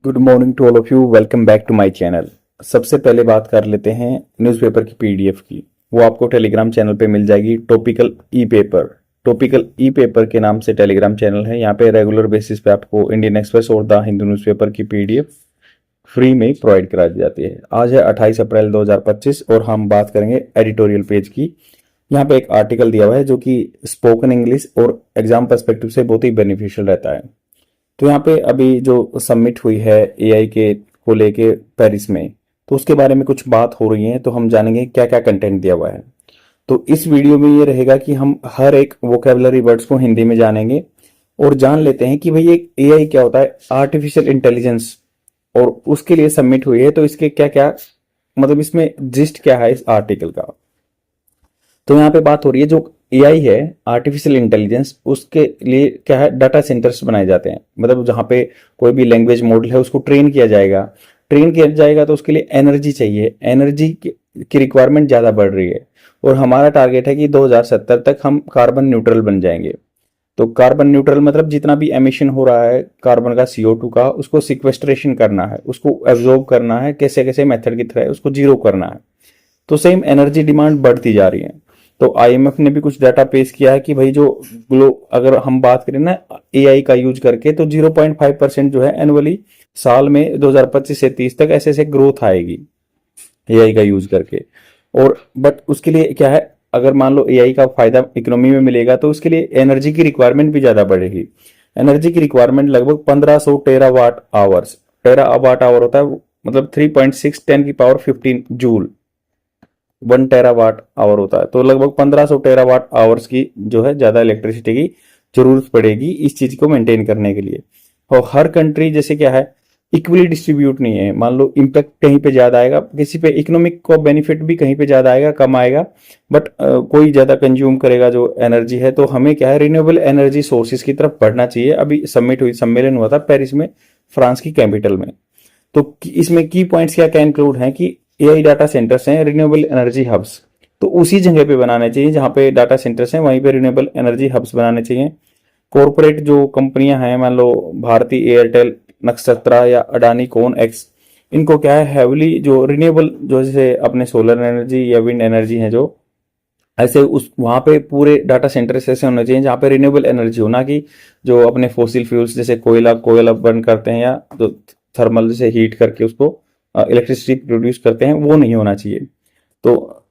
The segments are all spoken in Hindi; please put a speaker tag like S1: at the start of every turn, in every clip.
S1: Good morning to all of you. Welcome back to my channel. सबसे पहले बात कर लेते हैं न्यूज़पेपर की पीडीएफ की। वो आपको टेलीग्राम चैनल पे मिल जाएगी। टॉपिकल ई पेपर के नाम से टेलीग्राम चैनल है। यहाँ पे रेगुलर बेसिस पे आपको इंडियन एक्सप्रेस और द हिंदू न्यूज़पेपर की पीडीएफ फ्री में प्रोवाइड करा दी जाती है। आज है 28 अप्रैल 2025 और हम बात करेंगे एडिटोरियल पेज की। यहाँ पे एक आर्टिकल दिया हुआ है जो कि स्पोकन इंग्लिश और एग्जाम पर्सपेक्टिव से बहुत ही बेनिफिशियल रहता है। तो यहाँ पे अभी जो सबमिट हुई है एआई के को लेके पेरिस में, तो उसके बारे में कुछ बात हो रही है, तो हम जानेंगे क्या क्या कंटेंट दिया हुआ है। तो इस वीडियो में ये रहेगा कि हम हर एक वोकेबलरी वर्ड्स को हिंदी में जानेंगे और जान लेते हैं कि भाई एक एआई क्या होता है, आर्टिफिशियल इंटेलिजेंस, और उसके लिए सबमिट हुई है तो इसके क्या क्या मतलब इसमें जिस्ट क्या है इस आर्टिकल का। तो यहाँ पे बात हो रही है जो एआई है आर्टिफिशियल इंटेलिजेंस, उसके लिए क्या है, डाटा सेंटर्स बनाए जाते हैं। मतलब जहाँ पे कोई भी लैंग्वेज मॉडल है उसको ट्रेन किया जाएगा तो उसके लिए एनर्जी चाहिए। एनर्जी की रिक्वायरमेंट ज़्यादा बढ़ रही है और हमारा टारगेट है कि 2070 तक हम कार्बन न्यूट्रल बन जाएंगे। तो कार्बन न्यूट्रल मतलब जितना भी एमिशन हो रहा है कार्बन का, CO2 का, उसको सिक्वेस्ट्रेशन करना है, उसको एब्जॉर्ब करना है, कैसे कैसे मेथड की तरह उसको जीरो करना है। तो सेम एनर्जी डिमांड बढ़ती जा रही है। तो आईएमएफ ने भी कुछ डाटा पेश किया है कि भाई जो अगर हम बात करें ना एआई का यूज करके, तो 0.5% जो है एनुअली साल में 2025 से 30 तक ऐसे ऐसे ग्रोथ आएगी एआई का यूज करके। और बट उसके लिए क्या है, अगर मान लो एआई का फायदा इकोनॉमी में मिलेगा तो उसके लिए एनर्जी की रिक्वायरमेंट भी ज्यादा बढ़ेगी। एनर्जी की रिक्वायरमेंट लगभग 1500 टेरावाट आवर्स, टेरावाट आवर होता है मतलब 3.6 10 की पावर 15 जूल, 1 टेरावाट आवर होता है। तो लगभग 1500 टेरावाट आवर्स की जो है ज्यादा इलेक्ट्रिसिटी की जरूरत पड़ेगी इस चीज को मेंटेन करने के लिए। और हर कंट्री जैसे क्या है इक्वली डिस्ट्रीब्यूट नहीं है। मान लो इम्पैक्ट कहीं पे ज्यादा आएगा, किसी पे इकोनॉमिक को बेनिफिट भी कहीं पे ज्यादा आएगा, कम आएगा, बट कोई ज्यादा कंज्यूम करेगा जो एनर्जी है। तो हमें क्या है, रिन्यूएबल एनर्जी सोर्सेज की तरफ बढ़ना चाहिए। अभी सम्मेलन हुआ था पेरिस में, फ्रांस की कैपिटल में। तो इसमें की पॉइंट्स क्या क्या इंक्लूड हैं कि एआई डाटा सेंटर्स हैं, रिन्यूएबल एनर्जी हब्स, तो उसी जगह पे बनाने चाहिए जहां पे डाटा सेंटर्स हैं, वहीं पे रिन्यूएबल एनर्जी हब्स बनाने चाहिए। कॉरपोरेट जो कंपनियां हैं, मान लो भारती एयरटेल, नक्षत्रा या अडानी कौन एक्स, इनको क्या है हैविली जो रिन्यूएबल, जो जैसे अपने सोलर एनर्जी या विंड एनर्जी है, जो ऐसे उस वहां पे पूरे डाटा सेंटर्स ऐसे होने चाहिए जहां पे रिन्यूएबल एनर्जी हो, ना कि जो अपने फोसिल फ्यूल्स जैसे कोयला बर्न करते हैं या जो थर्मल से हीट करके उसको इलेक्ट्रिसिटी प्रोड्यूस करते हैं, वो नहीं होना चाहिए। तो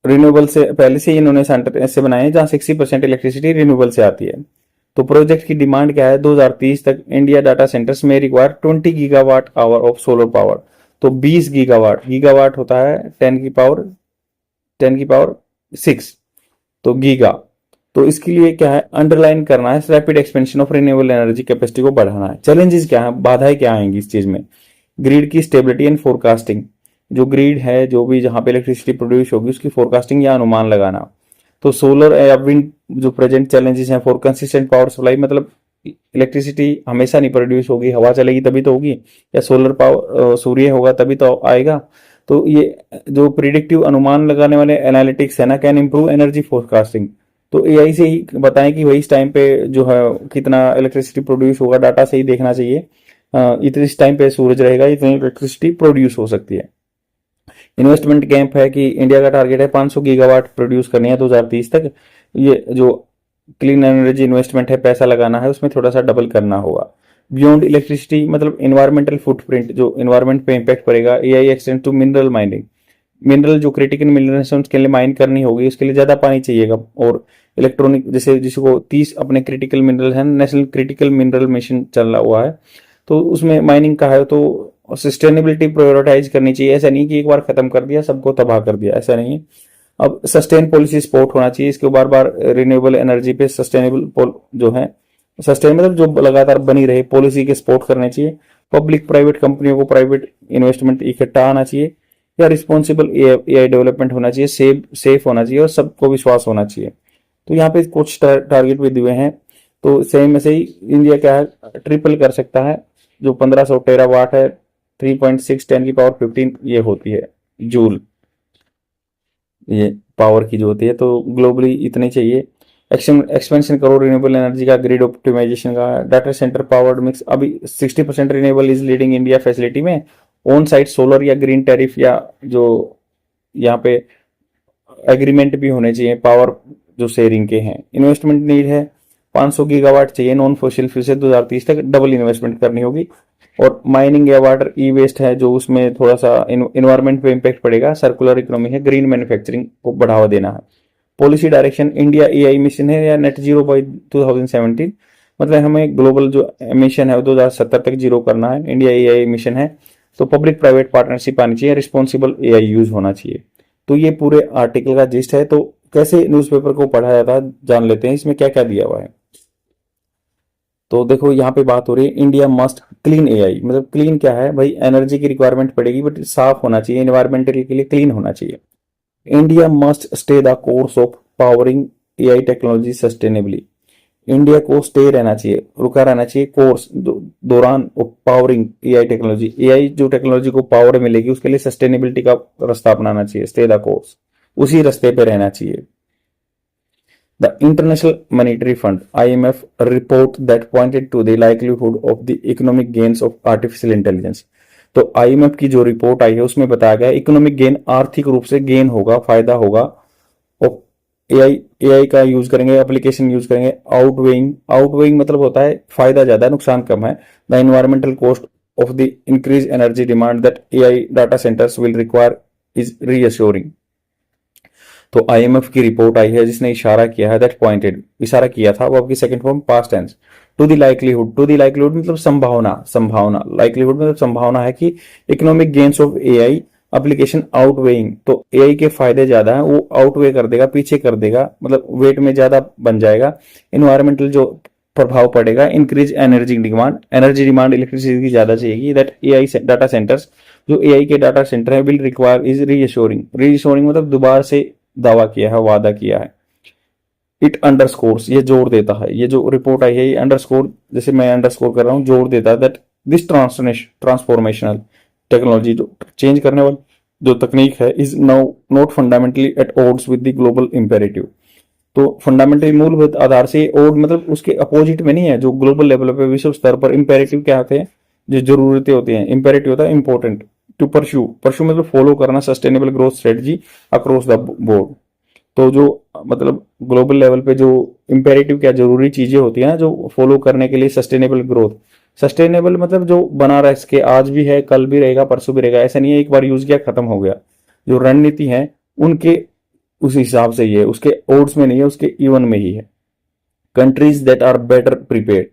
S1: रिन्यूएबल से पहले से ही इन्होंने सेंटर ऐसे बनाए हैं जहां 60% इलेक्ट्रिसिटी रिन्यूएबल से आती है। तो प्रोजेक्ट की डिमांड क्या है, 2030 तक इंडिया डाटा सेंटर्स में require 20 gigawatt hour of solar power. तो 20 गीगावाट होता है 10 की पावर 6, तो गीगा। तो इसके लिए क्या है, अंडरलाइन करना है rapid expansion of renewable energy capacity को बढ़ाना है। चैलेंजेस क्या है, बाधाएं क्या आएंगी इस चीज में, ग्रिड की स्टेबिलिटी एंड फोरकास्टिंग, जो ग्रिड है जो भी जहां पे इलेक्ट्रिसिटी प्रोड्यूस होगी उसकी फोरकास्टिंग या अनुमान लगाना। तो सोलर या विंड जो प्रेजेंट चैलेंजेस हैं, फॉर कंसिस्टेंट पावर सप्लाई, मतलब इलेक्ट्रिसिटी हमेशा नहीं प्रोड्यूस होगी, हवा चलेगी तभी तो होगी, या सोलर पावर सूर्य होगा तभी तो आएगा। तो ये जो प्रिडिक्टिव अनुमान लगाने वाले एनालिटिक्स है ना, कैन इंप्रूव एनर्जी फोरकास्टिंग। तो एआई से ही बताएं कि वही इस टाइम पे जो है कितना इलेक्ट्रिसिटी प्रोड्यूस होगा, डाटा से ही देखना चाहिए। इतने इस टाइम पे सूरज रहेगा, इतनी इलेक्ट्रिसिटी प्रोड्यूस हो सकती है। इन्वेस्टमेंट गैप है कि इंडिया का टारगेट है 500 गीगावाट प्रोड्यूस करनी है 2030 तक। ये जो क्लीन एनर्जी इन्वेस्टमेंट है, पैसा लगाना है, उसमें थोड़ा सा डबल करना होगा। बियॉन्ड इलेक्ट्रिसिटी मतलब इन्वायरमेंटल फुटप्रिंट, जो इन्वायरमेंट पे इम्पैक्ट पड़ेगा। AI extend to mineral mining, mineral जो क्रिटिकल मिनरल्स हैं उसके लिए माइन करनी होगी, उसके लिए ज्यादा पानी चाहिएगा। और इलेक्ट्रॉनिक जैसे जिसको 30 अपने क्रिटिकल मिनरल है, नेशनल क्रिटिकल मिनरल मिशन चल रहा हुआ है, तो उसमें माइनिंग का है। तो सस्टेनेबिलिटी प्रायोरिटाइज करनी चाहिए। ऐसा नहीं कि एक बार खत्म कर दिया सबको तबाह कर दिया, ऐसा नहीं है। अब सस्टेन पॉलिसी सपोर्ट होना चाहिए, इसको बार बार रिन्यूएबल एनर्जी पे सस्टेनेबल जो है, सस्टेन मतलब जो लगातार बनी रहे पॉलिसी के सपोर्ट करने चाहिए। पब्लिक प्राइवेट कंपनियों को प्राइवेट इन्वेस्टमेंट इकट्ठा आना चाहिए, या रिस्पॉन्सिबल एआई डेवलपमेंट होना चाहिए, सेफ होना चाहिए और सबको विश्वास होना चाहिए। तो यहाँ पे कुछ टारगेट भी दिए हैं। तो सेम ऐसे ही इंडिया क्या है, ट्रिपल कर सकता है। जो 1500 टेरावाट है, 3.6 10 की पावर 15 ये होती है जूल, ये पावर की जो होती है। तो ग्लोबली इतनी चाहिए। एक्सपेंशन करो रिन्यूएबल एनर्जी का, ग्रिड ऑप्टिमाइजेशन का, डाटा सेंटर पावर्ड मिक्स। अभी 60% renewable is leading India facility में, ऑन साइट सोलर या ग्रीन टैरिफ या जो यहाँ पे एग्रीमेंट भी होने चाहिए पावर जो शेयरिंग के हैं। इन्वेस्टमेंट नीड है 500 गीगावाट चाहिए नॉन फोसिल फ्यूल से 2030 तक, डबल इन्वेस्टमेंट करनी होगी। और माइनिंग या वाटर ई वेस्ट है जो उसमें थोड़ा सा इन्वायरमेंट पे इम्पैक्ट पड़ेगा। सर्कुलर इकोनॉमी है, ग्रीन मैन्युफैक्चरिंग को बढ़ावा देना है। Policy direction, India AI mission है या नेट जीरो बाई 2017, मतलब हमें ग्लोबल जो मिशन है वो 2070 तक जीरो करना है। इंडिया एआई मिशन है तो पब्लिक प्राइवेट पार्टनरशिप आनी चाहिए, रिस्पॉन्सिबल एआई यूज होना चाहिए। तो ये पूरे आर्टिकल का जिस्ट है। तो कैसे न्यूज़पेपर को पढ़ा जाता है जान लेते हैं, इसमें क्या क्या दिया हुआ है। तो देखो यहाँ पे बात हो रही है इंडिया मस्ट क्लीन एआई, मतलब क्लीन क्या है भाई, एनर्जी की रिक्वायरमेंट पड़ेगी बट साफ होना चाहिए, एनवायरमेंटल के लिए क्लीन होना चाहिए। India must stay the course of powering AI technology sustainably, India को स्टे रहना चाहिए, रुका रहना चाहिए कोर्स दौरान पावरिंग एआई टेक्नोलॉजी, एआई जो टेक्नोलॉजी को पावर मिलेगी उसके लिए सस्टेनेबिलिटी का रास्ता अपनाना चाहिए, स्टे द कोर्स, उसी रास्ते पे रहना चाहिए। The International Monetary Fund (IMF) report that pointed to the likelihood of the economic gains of artificial intelligence. तो IMF की जो रिपोर्ट आई है उसमें बताया गया इकोनॉमिक गेन, आर्थिक रूप से गेन होगा, फायदा होगा और एआई का यूज करेंगे, एप्लीकेशन यूज करेंगे। आउटवेइंग मतलब होता है फायदा ज्यादा है नुकसान कम है। The environmental cost of the increase energy demand that AI data centres will require is reassuring. तो आईएमएफ की रिपोर्ट आई है जिसने इशारा किया है, दैट पॉइंटेड, इशारा किया था, वो आपकी second form past tense. To the likelihood मतलब संभावना लाइक्लीहुड मतलब संभावना है कि economic gains of AI application outweighing, तो एआई के फायदे ज्यादा है, वो आउटवे कर देगा, पीछे कर देगा, मतलब वेट में ज्यादा बन जाएगा। इन्वायरमेंटल जो प्रभाव पड़ेगा, इंक्रीज एनर्जी डिमांड इलेक्ट्रिसिटी की ज्यादा चाहिए, दैट एआई डाटा सेंटर्स, जो एआई के डाटा सेंटर है, विल रिक्वायर इज रीअश्योरिंग मतलब दोबारा से दावा किया है, वादा किया है। इट अंडरस्कोर्स, ये जोर देता है, ये जो रिपोर्ट आई है ये अंडरस्कोर, जैसे मैं अंडरस्कोर कर रहा हूं, जोर देता है दैट दिस ट्रांसफॉर्मेशनल टेक्नोलॉजी, जो चेंज करने वाली जो तकनीक है, is now not fundamentally at odds with the global imperative. तो फंडामेंटली मूलभूत आधार से ओड मतलब उसके अपोजिट में नहीं है, जो ग्लोबल लेवल पे विश्व स्तर पर इंपेरेटिव क्या होते हैं, जो जरूरतें होती हैं। इंपेरेटिव होता है इंपॉर्टेंट, टू परस्यू मतलब फॉलो करना sustainable growth strategy across the board. तो जो मतलब ग्लोबल लेवल पे जो इंपेरेटिव क्या जरूरी चीजें होती है ना जो फॉलो करने के लिए सस्टेनेबल ग्रोथ, सस्टेनेबल मतलब जो बना रहा है, इसके आज भी है, कल भी रहेगा, परसों भी रहेगा, ऐसा नहीं है एक बार यूज किया खत्म हो गया। जो रणनीति है उनके उस हिसाब से ही है, उसके ओड्स में नहीं है, उसके इवन में ही है। Countries that are better prepared,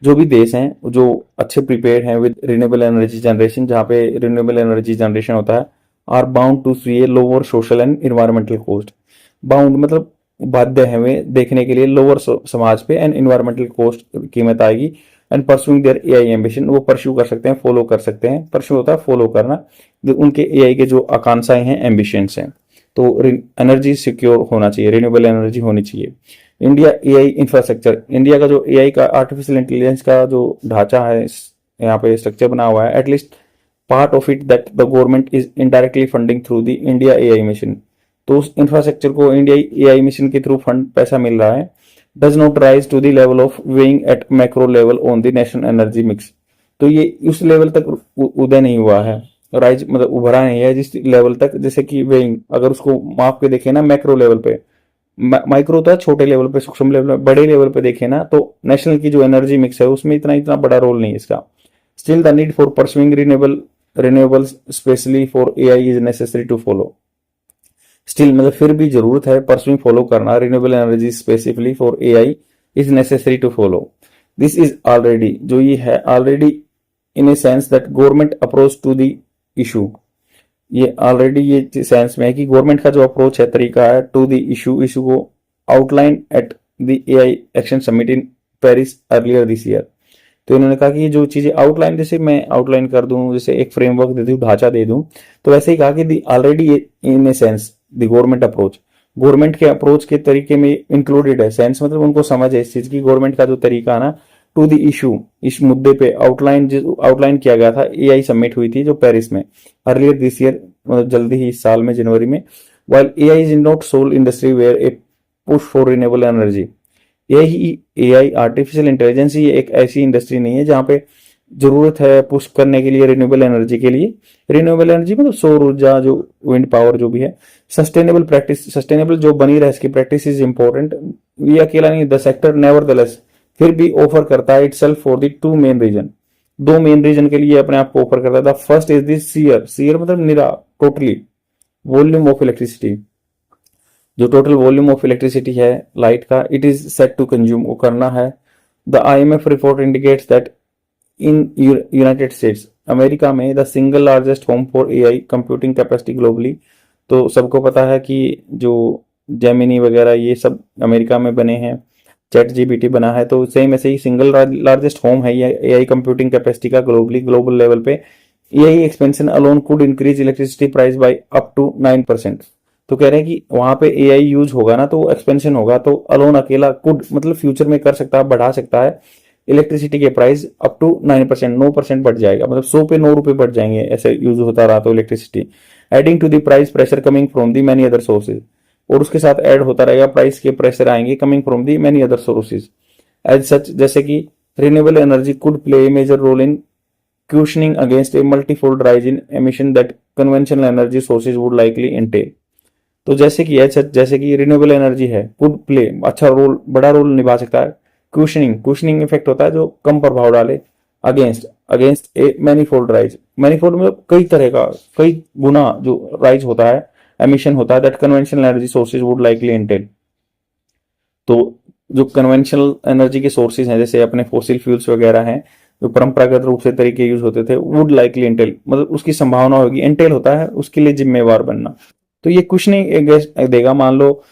S1: जो भी देश हैं जो अच्छे प्रिपेयर्ड हैं विद रिन्यूएबल एनर्जी जनरेशन, जहां पे रिन्यूएबल एनर्जी जनरेशन होता है, are bound to see a lower social and environmental cost. Bound मतलब बाध्य है वे देखने के लिए लोअर समाज पे एंड इन्वायरमेंटल कॉस्ट कीमत आएगी। And pursuing their AI ambition, वो परस्यू कर सकते हैं, फॉलो कर सकते हैं। परस्यू होता है फॉलो करना, उनके एआई के जो आकांक्षाएं हैं, एम्बिशंस हैं। तो एनर्जी सिक्योर होना चाहिए, रिन्यूएबल एनर्जी होनी चाहिए। इंडिया एआई इंफ्रास्ट्रक्चर, इंडिया का जो एआई का आर्टिफिशियल इंटेलिजेंस का जो ढांचा है, यहाँ पे स्ट्रक्चर बना हुआ है, at least part of it that the government is indirectly funding through the India AI mission. तो उस इंफ्रास्ट्रक्चर को इंडिया एआई मिशन के थ्रू फंड पैसा मिल रहा है। Does not rise to the level of weighing at macro level on the national energy mix. तो ये उस लेवल तक उदय नहीं हुआ है, राइज मतलब उभरा नहीं है जिस लेवल तक, जैसे कि वेइंग अगर उसको माप के देखे ना मैक्रो लेवल पे, माइक्रो तो है छोटे लेवल पे, सूक्ष्म लेवल पे, बड़े लेवल पे देखे ना तो नेशनल की जो एनर्जी मिक्स है उसमें इतना बड़ा रोल नहीं है इसका। Still the need for pursuing renewables specially for AI is necessary to follow. Still मतलब फिर भी जरूरत है परस्यूइंग फॉलो करना, renewable energy specifically for AI is necessary to follow. This is already, जो ये है already in a sense that government approach to the issue, ये ऑलरेडी ये सेंस में है कि गवर्नमेंट का जो अप्रोच है, तरीका है टू द इशू को outline at the AI action summit in Paris earlier this year. तो इन्होंने कहा कि ये जो चीजें आउटलाइन, जैसे मैं आउटलाइन कर दूं, जैसे एक फ्रेमवर्क दे दूं, ढांचा दे दूं, तो वैसे ही कहा कि already in a sense the government approach, government के अप्रोच के तरीके में इंक्लूडेड है। सेंस मतलब उनको समझ है इस चीज की, गवर्नमेंट का जो तरीका है ना टू द इशू, इस मुद्दे पे आउटलाइन किया गया था, एआई समिट हुई थी जो पेरिस में अर्लियर दिस ईयर, मतलब जल्दी ही इस साल में जनवरी में। While AI is not sole industry where a push for renewable energy, यही एआई आर्टिफिशियल इंटेलिजेंस ही एक ऐसी इंडस्ट्री नहीं है जहाँ पे जरूरत है पुश करने के लिए रिन्यूएबल एनर्जी के लिए। रिन्यूएबल एनर्जी मतलब सौर ऊर्जा, जो विंड पावर जो भी है, सस्टेनेबल प्रैक्टिस, सस्टेनेबल जो बनी रहे इसकी प्रैक्टिस इज इंपॉर्टेंट। ये अकेला नहीं, द सेक्टर नेवरदलेस फिर भी ऑफर करता है itself for the two main reason, दो मेन रीजन के लिए अपने आप को ऑफर करता है। The first is this sheer, sheer मतलब निरा, टोटली वॉल्यूम ऑफ इलेक्ट्रिसिटी, जो टोटल वॉल्यूम ऑफ इलेक्ट्रिसिटी है लाइट का, it is set to consume, वो करना है। The IMF report indicates that in United States, America में the single largest home for AI computing capacity globally. तो सबको पता है कि जो जेमिनी वगैरह ये सब अमेरिका में बने हैं, चैट जीपीटी बना है, तो सेम ऐसे ही सिंगल लार्जेस्ट होम है ये एआई कंप्यूटिंग कैपेसिटी का ग्लोबली, ग्लोबल लेवल पे। AI expansion alone could increase electricity price by up to 9%। तो कह रहे हैं कि वहां पे एआई यूज होगा ना तो एक्सपेंशन होगा, तो अलोन अकेला कुड मतलब फ्यूचर में कर सकता है, बढ़ा सकता है इलेक्ट्रिसिटी के प्राइस अप टू 9%, 9% बढ़ जाएगा, मतलब 100 पे 9 रुपए बढ़ जाएंगे ऐसे यूज होता रहा तो electricity. Adding to the price pressure coming from the many other sources, और उसके साथ ऐड होता रहेगा प्राइस के प्रेशर आएंगे coming from the many other sources as such, जैसे कि renewable energy could play a major role in cushioning against a multifold rise in emission that conventional energy sources would likely entail. तो जैसे कि रिन्यूएबल एनर्जी है, कुड प्ले अच्छा रोल, बड़ा रोल निभा सकता है। क्यूशनिंग, क्यूशनिंग इफेक्ट होता है जो कम प्रभाव डाले, अगेंस्ट अगेंस्ट ए मैनीफोल्ड राइज, मैनीफोल्ड मतलब कई तरह का, कई गुना जो राइज होता है, एमिशन होता है, that conventional energy sources would likely entail. तो जो कन्वेंशनल एनर्जी के सोर्सेज हैं जैसे अपने फोसिल फ्यूल्स वगैरह हैं जो परंपरागत रूप से तरीके यूज होते थे, वुड लाइकली एंटेल मतलब उसकी संभावना होगी, एंटेल होता है उसके लिए जिम्मेवार बनना। तो ये कुछ नहीं देगा, मान लो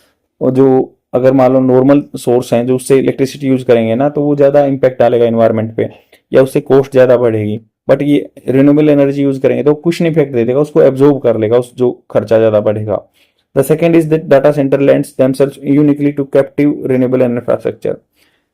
S1: जो अगर मान लो नॉर्मल सोर्स हैं जो उससे इलेक्ट्रिसिटी यूज करेंगे ना तो वो ज्यादा इंपैक्ट डालेगा इन्वायरमेंट पे या उससे कॉस्ट ज्यादा बढ़ेगी, बट ये रिन्यूएबल एनर्जी यूज करेंगे तो कुछ नहीं इफेक्ट दे देगा, उसको एब्जॉर्ब कर लेगा उस जो खर्चा ज्यादा बढ़ेगा। The second is that data centre lands themselves uniquely to captive renewable infrastructure.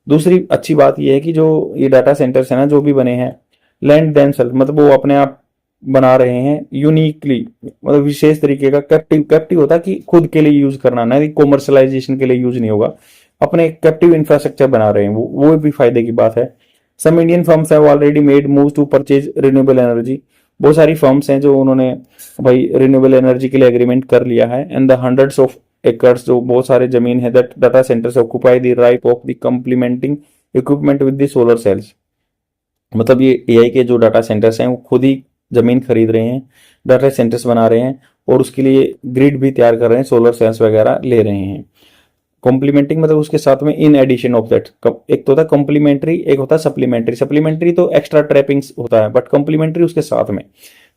S1: दूसरी अच्छी बात यह है कि जो ये डाटा सेंटर्स है ना जो भी बने हैं, लैंड देमसेल्फ मतलब वो अपने आप बना रहे हैं यूनिकली, मतलब विशेष तरीके का। कैप्टिव, कैप्टिव होता है कि खुद के लिए यूज करना, ना कि कॉमर्शलाइजेशन के लिए यूज नहीं होगा, अपने कैप्टिव इंफ्रास्ट्रक्चर बना रहे हैं वो भी फायदे की बात है। Some Indian firms have already made move to purchase renewable energy, बहुत सारी फर्म्स हैं जो उन्होंने भाई रिन्यूएबल एनर्जी के लिए एग्रीमेंट कर लिया है। And the hundreds of acres, जो बहुत सारे जमीन है, that data centers occupy the right of the complementing equipment with the solar cells. मतलब ये एआई के जो डाटा सेंटर्स हैं वो खुद ही जमीन खरीद रहे हैं, डाटा सेंटर्स बना रहे हैं और उसके लिए ग्रिड भी तैयार कर रहे हैं, सोलर सेल्स वगैरह ले रहे हैं। कॉम्प्लीमेंटिंग मतलब उसके साथ में इन एडिशन ऑफ दैट, एक तो होता है कॉम्प्लीमेंट्री, एक होता है सप्लीमेंट्री। सप्लीमेंट्री तो एक्स्ट्रा ट्रैपिंग्स होता है, बट कॉम्प्लीमेंट्री उसके साथ में।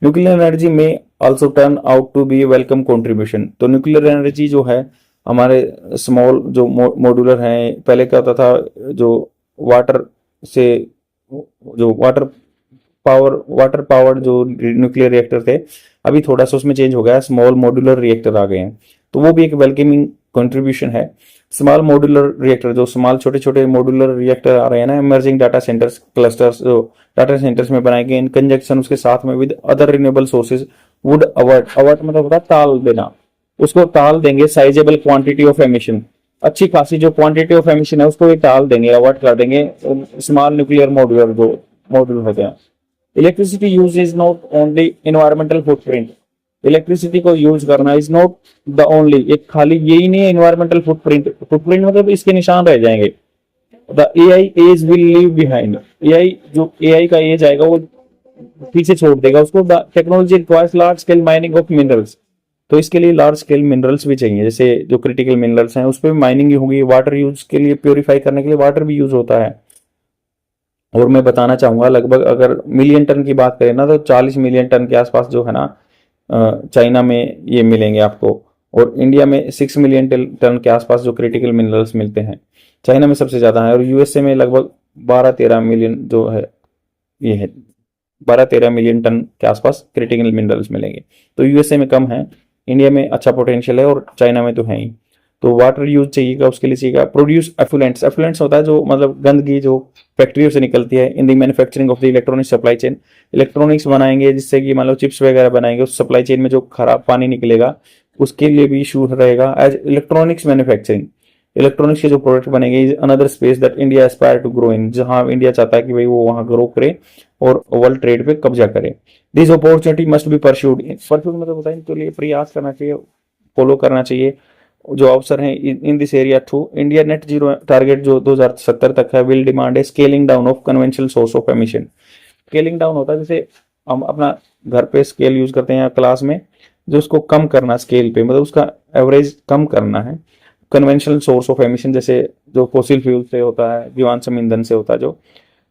S1: Nuclear energy may also turn out to be welcome contribution. तो न्यूक्लियर एनर्जी जो है हमारे स्मॉल जो मॉड्यूलर हैं, पहले क्या होता था जो वाटर से जो वाटर पावर जो न्यूक्लियर रिएक्टर थे, अभी थोड़ा सा उसमें चेंज हो गया, स्मॉल मॉड्यूलर रिएक्टर आ गए हैं, तो वो भी एक वेलकमिंग कंट्रीब्यूशन है। स्मॉल मॉड्यूलर रिएक्टर, जो स्मॉल छोटे छोटे मॉड्यूलर रिएक्टर आ रहे हैं ना, इमर्जिंग डाटा सेंटर्स क्लस्टर्स जो डाटा सेंटर्स में बनाए गए इन कंजक्शन उसके साथ में with other renewable sources would avert मतलब होता है टाल देना, उसको टाल देंगे साइजेबल क्वांटिटी ऑफ एमिशन, अच्छी खासी जो क्वांटिटी ऑफ एमिशन है उसको टाल देंगे, अवॉइड कर देंगे स्मॉल न्यूक्लियर मॉड्यूलर जो मॉड्यूल होते हैं। Electricity use is not only environmental footprint, electricity को यूज करना इज नॉट द ओनली, एक खाली यही नहीं है इन्वायरमेंटल फुटप्रिंट, फुटप्रिंट मतलब इसके निशान रह जाएंगे। The AI age will leave behind, AI जो एआई का एज आएगा वो पीछे छोड़ देगा उसको। The technology requires large scale mining of minerals, तो इसके लिए लार्ज स्केल मिनरल्स भी चाहिए, जैसे जो क्रिटिकल मिनरल्स हैं उस पर भी माइनिंग होगी। वाटर यूज के लिए, प्योरीफाई करने के लिए वाटर भी यूज होता है। और मैं बताना चाहूंगा लगभग अगर मिलियन टन की बात करें ना तो 40 मिलियन टन के आसपास जो है ना चाइना में ये मिलेंगे आपको, और इंडिया में 6 मिलियन टन के आसपास जो क्रिटिकल मिनरल्स मिलते हैं, चाइना में सबसे ज्यादा है। और यूएसए में लगभग 12-13 मिलियन जो है, ये है 12-13 मिलियन टन के आसपास क्रिटिकल मिनरल्स मिलेंगे। तो यूएसए में कम है, इंडिया में अच्छा पोटेंशियल है और चाइना में तो है ही। तो वाटर यूज चाहिएगा, उसके लिए चाहिएगा। प्रोड्यूस एफ्लुएंट्स, एफ्लुएंट्स होता है जो मतलब गंदगी जो फैक्ट्रियों से निकलती है in the manufacturing of the electronic supply chain. Electronics बनाएंगे जिससे कि मान लो चिप्स वगैरह बनाएंगे, उस सप्लाई चेन में जो खराब पानी निकलेगा उसके लिए भी इशू रहेगा एज इलेक्ट्रॉनिक्स मैन्युफैक्चरिंग। इलेक्ट्रॉनिक्स के जो प्रोडक्ट बनेंगे is another space that India aspire to grow in, जहां इंडिया चाहता है कि भाई वो वहां ग्रो करे और वर्ल्ड ट्रेड पे कब्जा करे। This opportunity must be pursued, pursued मतलब होता है तो लिए प्रयास करना चाहिए, फॉलो करना चाहिए जो अवसर है in this area through. India net zero target जो 2070 तक है will demand A scaling down of conventional source of emission. Scaling down होता है जैसे हम अपना घर पे स्केल यूज करते हैं या क्लास में, जो उसको कम करना स्केल पे, मतलब उसका एवरेज कम करना है। कन्वेंशनल सोर्स ऑफ एमिशन जैसे जो फोसिल फ्यूल से होता है, जीवाश्म ईंधन से होता है जो,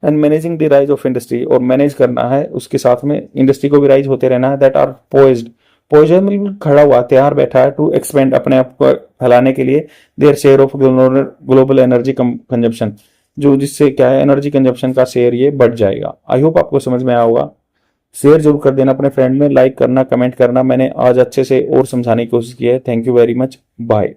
S1: and managing the rise of industry, और मैनेज करना है उसके साथ में इंडस्ट्री को भी राइज होते रहना है, दैट आर पोइज्ड, पोइज्ड मतलब खड़ा हुआ तैयार बैठा है, टू एक्सपेंड अपने आप को फैलाने के लिए, their share of global energy consumption, जो जिससे क्या है एनर्जी कंजप्शन का शेयर ये बढ़ जाएगा। आई होप आपको समझ में आया होगा। शेयर जरूर कर देना अपने फ्रेंड में, लाइक करना, कमेंट करना। मैंने आज अच्छे से और समझाने की कोशिश की है। Thank you very much, bye.